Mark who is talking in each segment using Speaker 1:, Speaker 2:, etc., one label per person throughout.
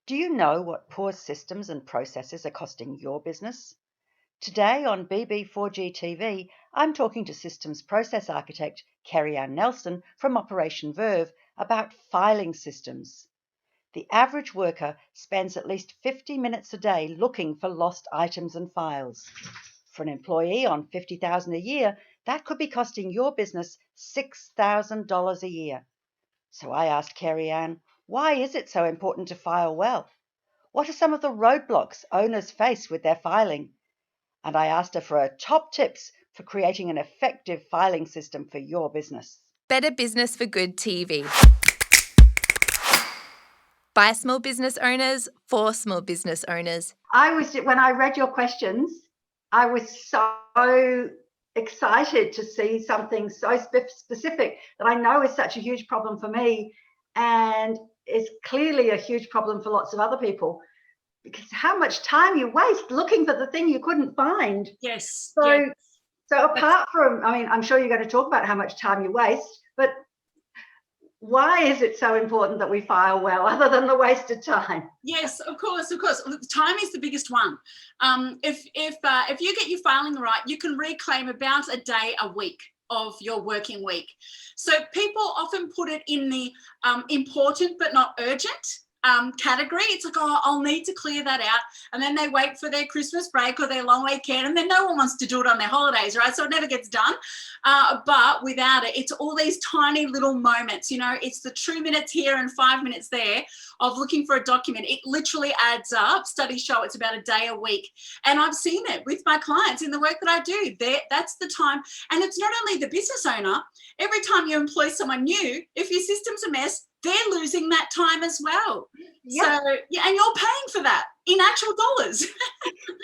Speaker 1: Do you know what poor systems and processes are costing your business? Today on BB4G TV, I'm talking to systems process architect Kerry Anne from Operation Verve about filing systems. The average worker spends at least 50 minutes a day looking for lost items and files. For an employee on $50,000 a year, that could be costing your business $6,000 a year. So I asked Kerry Anne, why is it so important to file well? What are some of the roadblocks owners face with their filing? And I asked her for her top tips for creating an effective filing system for your business.
Speaker 2: Better Business for Good TV. By small business owners, for small business owners.
Speaker 3: When I read your questions, I was so excited to see something so specific that I know is such a huge problem for me and is clearly a huge problem for lots of other people, because how much time you waste looking for the thing you couldn't find.
Speaker 4: Yes.
Speaker 3: So apart from, I'm sure you're going to talk about how much time you waste, but why is it so important that we file well, other than the wasted time?
Speaker 4: Yes, of course. Look, time is the biggest one. If you get your filing right, you can reclaim about a day a week of your working week. So people often put it in the important but not urgent category. It's like, oh, I'll need to clear that out. And then they wait for their Christmas break or their long weekend, and then no one wants to do it on their holidays, right? So it never gets done. But without it, it's all these tiny little moments, it's the 2 minutes here and 5 minutes there of looking for a document. It literally adds up. Studies show it's about a day a week. And I've seen it with my clients in the work that I do. That's the time. And it's not only the business owner. Every time you employ someone new, if your system's a mess, they're losing that time as well.
Speaker 3: Yep.
Speaker 4: So, and you're paying for that in actual dollars.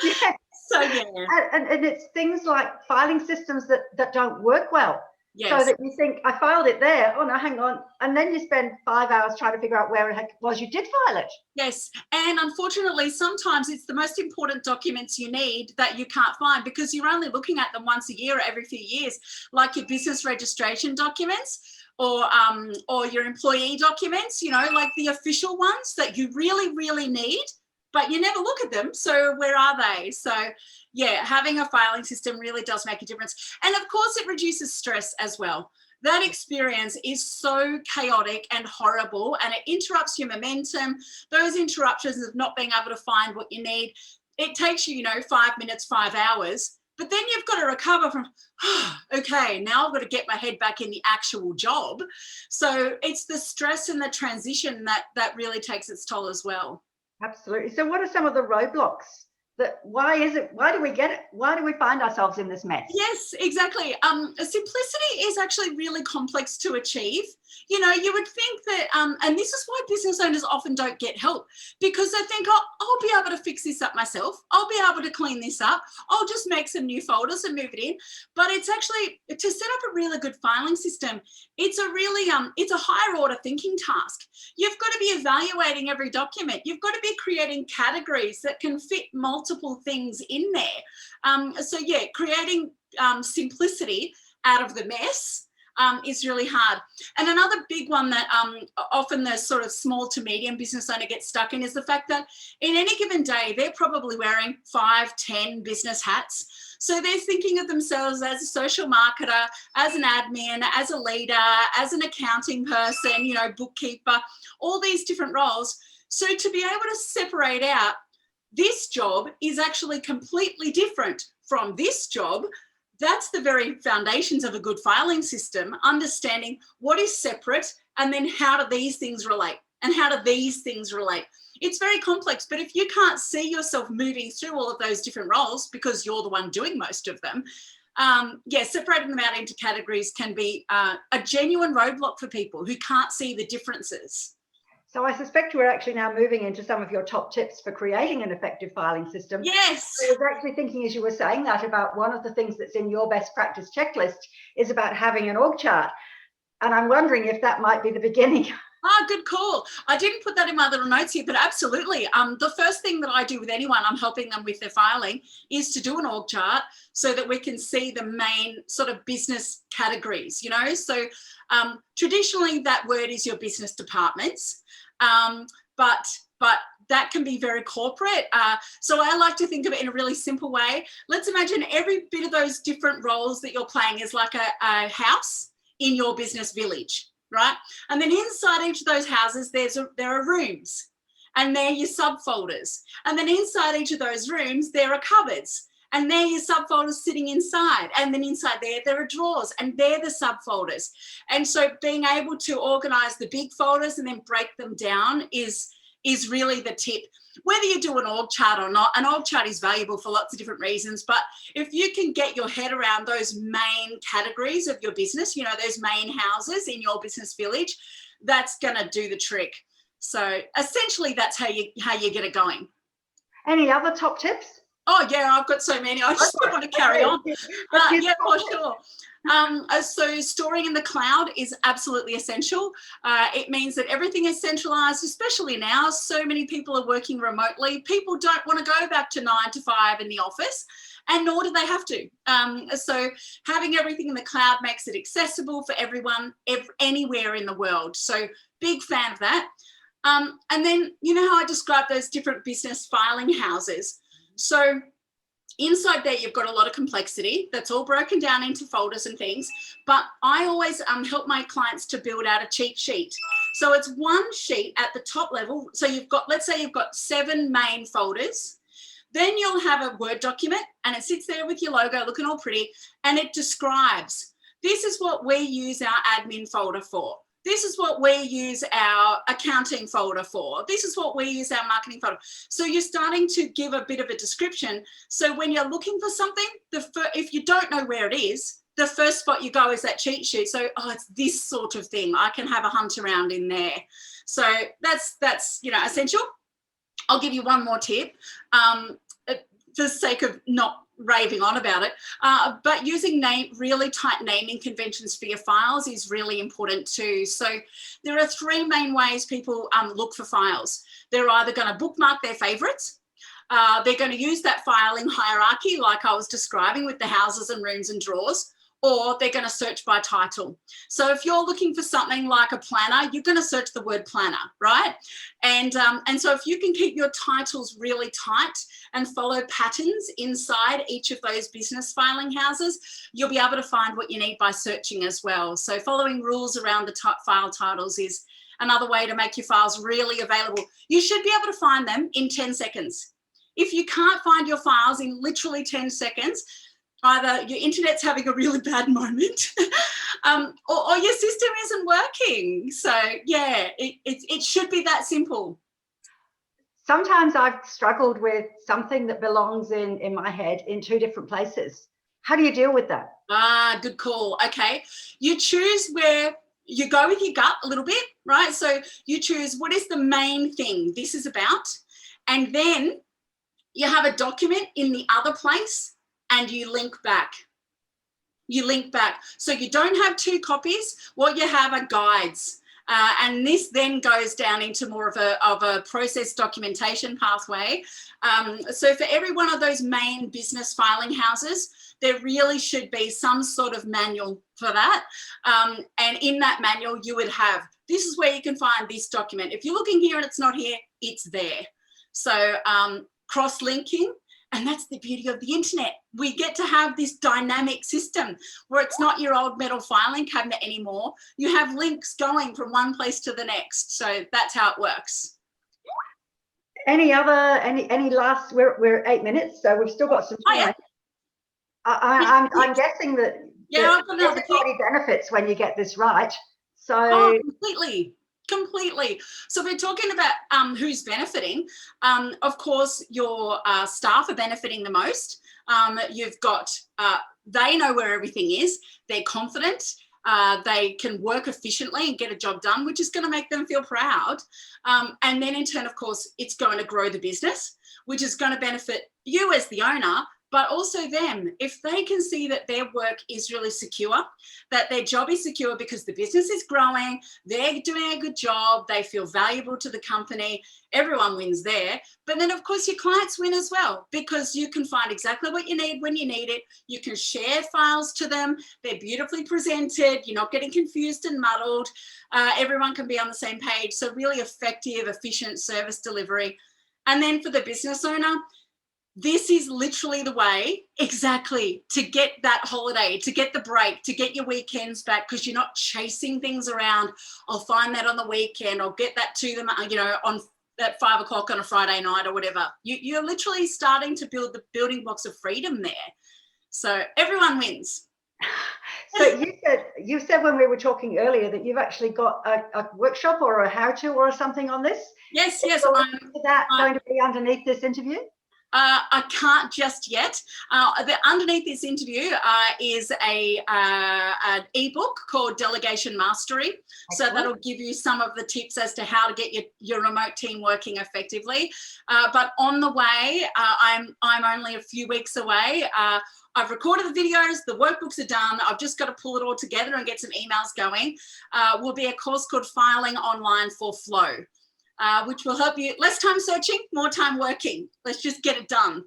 Speaker 3: Yeah.
Speaker 4: So, yeah.
Speaker 3: And it's things like filing systems that don't work well.
Speaker 4: Yes.
Speaker 3: So that you think, I filed it there. Oh, no, hang on. And then you spend 5 hours trying to figure out where it was you did file it.
Speaker 4: Yes. And unfortunately, sometimes it's the most important documents you need that you can't find because you're only looking at them once a year or every few years, like your business registration documents or your employee documents, like the official ones that you really, really need, but you never look at them. So where are they? So yeah, having a filing system really does make a difference. And of course, it reduces stress as well. That experience is so chaotic and horrible, and it interrupts your momentum. Those interruptions of not being able to find what you need, it takes you, 5 minutes, 5 hours. But then you've got to recover from, okay, now I've got to get my head back in the actual job. So it's the stress and the transition that really takes its toll as well.
Speaker 3: Absolutely. So what are some of the roadblocks? Why do we find ourselves in this mess?
Speaker 4: Yes, exactly. Simplicity is actually really complex to achieve. You would think that, and this is why business owners often don't get help, because they think, oh, I'll be able to fix this up myself. I'll be able to clean this up. I'll just make some new folders and move it in. But it's actually, to set up a really good filing system, it's a really, it's a higher order thinking task. You've got to be evaluating every document. You've got to be creating categories that can fit multiple things in there. So yeah, creating simplicity out of the mess is really hard. And another big one that often the sort of small to medium business owner gets stuck in is the fact that in any given day, they're probably wearing 5, 10 business hats. So they're thinking of themselves as a social marketer, as an admin, as a leader, as an accounting person, bookkeeper, all these different roles. So to be able to separate out, this job is actually completely different from this job. That's the very foundations of a good filing system, understanding what is separate and then how do these things relate and how do these things relate. It's very complex, but if you can't see yourself moving through all of those different roles because you're the one doing most of them, separating them out into categories can be a genuine roadblock for people who can't see the differences.
Speaker 3: So I suspect we're actually now moving into some of your top tips for creating an effective filing system.
Speaker 4: Yes.
Speaker 3: I was actually thinking as you were saying that about one of the things that's in your best practice checklist is about having an org chart. And I'm wondering if that might be the beginning.
Speaker 4: Good call. I didn't put that in my little notes here, but absolutely. The first thing that I do with anyone I'm helping them with their filing is to do an org chart so that we can see the main sort of business categories, So traditionally that word is your business departments. But that can be very corporate. So I like to think of it in a really simple way. Let's imagine every bit of those different roles that you're playing is like a house in your business village, right? And then inside each of those houses, there are rooms, and they're your subfolders. And then inside each of those rooms, there are cupboards, and they're your subfolders sitting inside. And then inside there are drawers, and they're the subfolders. And so being able to organize the big folders and then break them down is really the tip. Whether you do an org chart or not, an org chart is valuable for lots of different reasons, but if you can get your head around those main categories of your business, you know, those main houses in your business village, that's going to do the trick. So essentially that's how you get it going. Any
Speaker 3: other top tips?
Speaker 4: Oh yeah, I've got so many. I just don't want to carry on. Yeah, for sure. So storing in the cloud is absolutely essential. It means that everything is centralized, especially now. So many people are working remotely. People don't want to go back to 9 to 5 in the office, and nor do they have to. So having everything in the cloud makes it accessible for everyone, anywhere in the world. So big fan of that. And then, you know how I described those different business filing houses? So inside there, you've got a lot of complexity that's all broken down into folders and things. But I always help my clients to build out a cheat sheet. So it's one sheet at the top level. So you've got, let's say you've got 7 main folders. Then you'll have a Word document, and it sits there with your logo looking all pretty, and it describes, this is what we use our admin folder for. This is what we use our accounting folder for. This is what we use our marketing folder. So you're starting to give a bit of a description. So when you're looking for something, if you don't know where it is, the first spot you go is that cheat sheet. So, oh, it's this sort of thing. I can have a hunt around in there. So that's you know, essential. I'll give you one more tip, for the sake of not raving on about it, but using really tight naming conventions for your files is really important too. So there are 3 main ways people look for files. They're either going to bookmark their favorites, they're going to use that filing hierarchy like I was describing with the houses and rooms and drawers, or they're going to search by title. So if you're looking for something like a planner, you're going to search the word planner, right? And so if you can keep your titles really tight and follow patterns inside each of those business filing houses, you'll be able to find what you need by searching as well. So following rules around the file titles is another way to make your files really available. You should be able to find them in 10 seconds. If you can't find your files in literally 10 seconds, either your internet's having a really bad moment or your system isn't working. So yeah, it should be that simple.
Speaker 3: Sometimes I've struggled with something that belongs in my head in 2 different places. How do you deal with that?
Speaker 4: Good call. Okay. You choose where you go with your gut a little bit, right? So you choose what is the main thing this is about, and then you have a document in the other place, and you link back. So you don't have 2 copies. What you have are guides. And this then goes down into more of a process documentation pathway. So for every one of those main business filing houses, there really should be some sort of manual for that. And in that manual, you would have, this is where you can find this document. If you're looking here and it's not here, it's there. So cross-linking. And that's the beauty of the internet. We get to have this dynamic system where it's not your old metal filing cabinet anymore. You have links going from one place to the next. So that's how it works.
Speaker 3: Any last, we're at 8 minutes, so we've still got some time.
Speaker 4: Oh, yeah.
Speaker 3: I'm guessing that, everybody benefits when you get this right. So
Speaker 4: Completely. So we're talking about who's benefiting. Of course, your staff are benefiting the most. You've got, they know where everything is. They're confident. They can work efficiently and get a job done, which is going to make them feel proud. And then in turn, of course, it's going to grow the business, which is going to benefit you as the owner, but also them. If they can see that their work is really secure, that their job is secure because the business is growing, they're doing a good job, they feel valuable to the company, everyone wins there. But then, of course, your clients win as well, because you can find exactly what you need when you need it. You can share files to them. They're beautifully presented. You're not getting confused and muddled. Everyone can be on the same page. So really effective, efficient service delivery. And then for the business owner, this is literally the way exactly to get that holiday, to get the break, to get your weekends back, because you're not chasing things around. I'll find that on the weekend. I'll get that to them, on at 5 o'clock on a Friday night or whatever. You're literally starting to build the building blocks of freedom there. So everyone wins.
Speaker 3: So you said when we were talking earlier that you've actually got a workshop or a how-to or something on this.
Speaker 4: Yes.
Speaker 3: Is that going to be underneath this interview?
Speaker 4: I can't just yet. Underneath this interview is an ebook called Delegation Mastery. Excellent. So that'll give you some of the tips as to how to get your remote team working effectively. But on the way, I'm only a few weeks away. I've recorded the videos, the workbooks are done. I've just got to pull it all together and get some emails going. Will be a course called Filing Online for Flow, which will help you less time searching, more time working. Let's just get it done.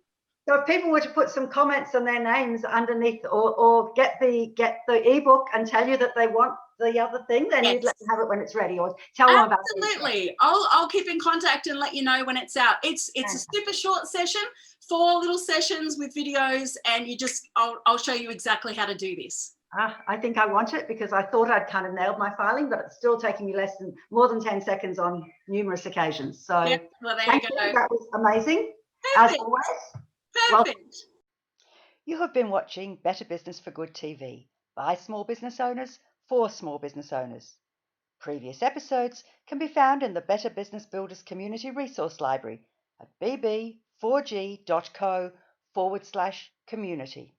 Speaker 3: So if people were to put some comments on their names underneath or get the ebook and tell you that they want the other thing, then you'd let them have it when it's ready, or tell them about it.
Speaker 4: Absolutely. I'll keep in contact and let you know when it's out. It's a super short session, 4 little sessions with videos, and I'll show you exactly how to do this.
Speaker 3: I think I want it because I thought I'd kind of nailed my filing, but it's still taking me more than 10 seconds on numerous occasions. So
Speaker 4: well, there
Speaker 3: thank
Speaker 4: you
Speaker 3: you.
Speaker 4: go.
Speaker 3: That was amazing.
Speaker 4: Perfect.
Speaker 3: As always.
Speaker 4: Perfect.
Speaker 1: You have been watching Better Business for Good TV by small business owners for small business owners. Previous episodes can be found in the Better Business Builders Community Resource Library at bb4g.co/community.